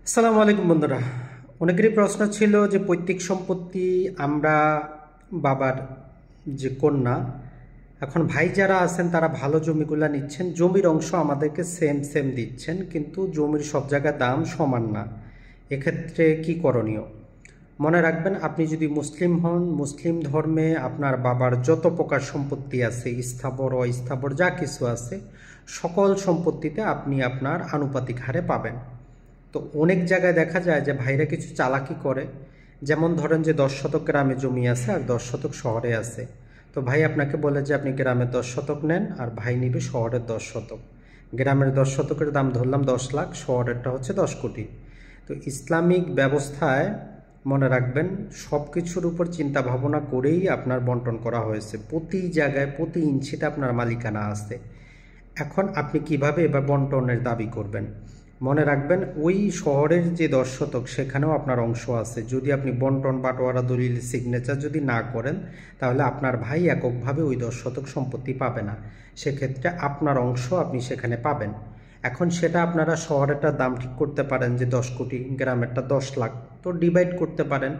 আসসালামু আলাইকুম বন্ধুরা। অনেকেরই প্রশ্ন ছিল যে পৈতৃক সম্পত্তি আমরা বাবার যে কন্যা, এখন ভাই যারা আছেন তারা ভালো জমিগুলা নিচ্ছেন, জমির অংশ আমাদেরকে সেম সেম দিচ্ছেন, কিন্তু জমির সব জায়গায় দাম সমান না। এক্ষেত্রে কি করণীয়? মনে রাখবেন, আপনি যদি মুসলিম হন, মুসলিম ধর্মে আপনার বাবার যত প্রকার সম্পত্তি আছে, স্থাবর অস্থাবর যা কিছু আছে, সকল সম্পত্তিতে আপনি আপনার আনুপাতিক হারে পাবেন। তো অনেক জায়গায় দেখা যায় যে ভাইরা কিছু চালাকি করে, যেমন ধরেন যে 10 শতক গ্রামে জমি আছে আর 10 শতক শহরে আছে। তো ভাই আপনাকে বলে যে আপনি গ্রামের 10 শতক নেন আর ভাই নিবে শহরের 10 শতক। গ্রামের 10 শতকের দাম ধরলাম 10 লাখ, শহরেরটা হচ্ছে 10 কোটি। তো ইসলামিক ব্যবস্থায় মনে রাখবেন, সব কিছুর উপর চিন্তা ভাবনা করেই আপনার বন্টন করা হয়েছে। প্রতি জায়গায় প্রতি ইঞ্চিতে আপনার মালিকানা আছে। এখন আপনি কিভাবে এবার বন্টনের দাবি করবেন? মনে রাখবেন, ওই শহরের যে 10 শতক সেখানেও আপনার অংশ আছে। যদি আপনি বন্টন বাটোয়ারা দলিল সিগনেচার যদি না করেন, তাহলে আপনার ভাই এককভাবে ওই 10 শতক সম্পত্তি পাবে না। সেক্ষেত্রে আপনার অংশ আপনি সেখানে পাবেন। এখন সেটা আপনারা শহরেরটার দাম ঠিক করতে পারেন যে 10 কোটি, গ্রামেরটা 10 লাখ, তো ডিভাইড করতে পারেন।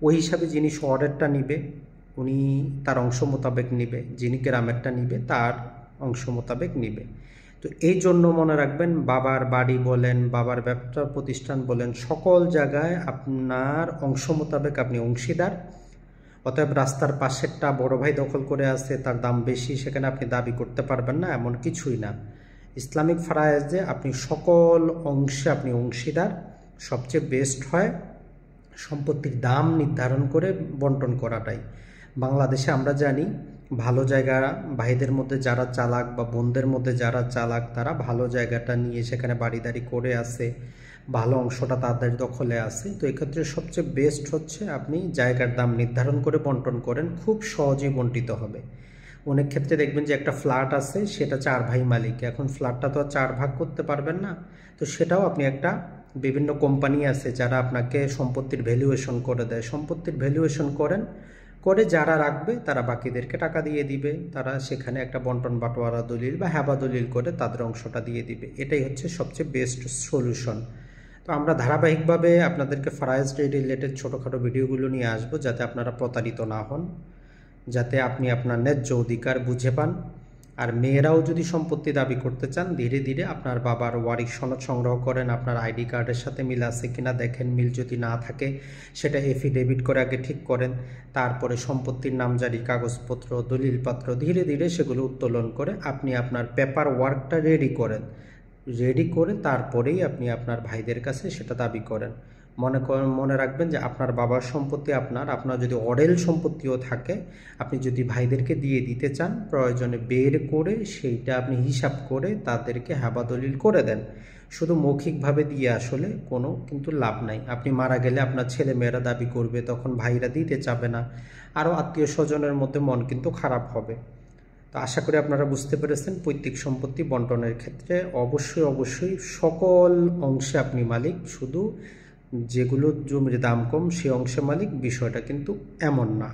ওই হিসাবে যিনি শহরেরটা নিবে উনি তার অংশ মোতাবেক নিবে, যিনি গ্রামেরটা নিবে তার অংশ মোতাবেক নিবে। তো এই জন্য মনে রাখবেন, বাবার বাড়ি বলেন, বাবার ব্যবসা প্রতিষ্ঠান বলেন, সকল জায়গায় আপনার অংশ মোতাবেক আপনি অংশীদার। অতএব রাস্তার পাশেরটা বড় ভাই দখল করে আছে, তার দাম বেশি, সেখানে আপনি দাবি করতে পারবেন না, এমন কিছুই না। ইসলামিক ফারায়েজে আপনি সকল অংশে আপনি অংশীদার। সবচেয়ে বেস্ট হয় সম্পত্তির দাম নির্ধারণ করে বন্টন করাটাই। বাংলাদেশে আমরা জানি, ভালো জায়গা ভাইদের মধ্যে যারা চালাক বা বোনদের মধ্যে যারা চালাক, তারা ভালো জায়গাটা নিয়ে সেখানে বাড়িদারি করে আসে, ভালো অংশটা তাদের দখলে আছে। তো এক্ষেত্রে সবচেয়ে বেস্ট হচ্ছে আপনি জায়গার দাম নির্ধারণ করে বন্টন করেন, খুব সহজেই বন্টিত হবে। অনেক ক্ষেত্রে দেখবেন যে একটা ফ্ল্যাট আছে, সেটা 4 ভাই মালিক, এখন ফ্ল্যাটটা তো আর 4 ভাগ করতে পারবেন না। তো সেটাও আপনি একটা, বিভিন্ন কোম্পানি আছে যারা আপনাকে সম্পত্তির ভ্যালুয়েশন করে দেয়, সম্পত্তির ভ্যালুয়েশন করেন, করে যারা রাখবে তারা বাকিদেরকে টাকা দিয়ে দিবে, তারা সেখানে একটা বন্টন বাটোয়ারা দলিল বা হ্যাবা দলিল করে তাদের অংশটা দিয়ে দিবে। এটাই হচ্ছে সবচেয়ে বেস্ট সলিউশন। তো আমরা ধারাবাহিকভাবে আপনাদেরকে ফারায়েজ রিলেটেড ছোটোখাটো ভিডিওগুলো নিয়ে আসবো, যাতে আপনারা প্রতারিত না হন, যাতে আপনি আপনার ন্যায্য অধিকার বুঝে পান। আর মেয়েরাও যদি সম্পত্তি দাবি করতে চান, ধীরে ধীরে আপনার বাবার ওয়ারিশ সনদ সংগ্রহ করেন, আপনার আইডি কার্ডের সাথে মিল আছে কিনা দেখেন, মিল যদি না থাকে সেটা এফিডেভিট করে আগে ঠিক করেন। তারপরে সম্পত্তির নামজারি কাগজপত্র, দলিলপত্র ধীরে ধীরে সেগুলো উত্তোলন করে আপনি আপনার পেপার ওয়ার্কটা রেডি করেন। রেডি করে তারপরেই আপনি আপনার ভাইদের কাছে সেটা দাবি করেন। মনে রাখবেন যে আপনার বাবার সম্পত্তি আপনার, আপনার যদি অডেল সম্পত্তিও থাকে, আপনি যদি ভাইদেরকে দিয়ে দিতে চান, প্রয়োজনে বের করে সেইটা আপনি হিসাব করে তাদেরকে হাবা দলিল করে দেন। শুধু মৌখিকভাবে দিয়ে আসলে কোনো কিন্তু লাভ নাই। আপনি মারা গেলে আপনার ছেলে মেয়েরা দাবি করবে, তখন ভাইরা দিতে চাবে না, আরও আত্মীয় স্বজনের মধ্যে মন কিন্তু খারাপ হবে। তো আশা করি আপনারা বুঝতে পেরেছেন, পৈতৃক সম্পত্তি বন্টনের ক্ষেত্রে অবশ্যই অবশ্যই সকল অংশে আপনি মালিক, শুধু যেগুলো জমির দাম কম সে অংশে মালিক, বিষয়টা কিন্তু এমন না।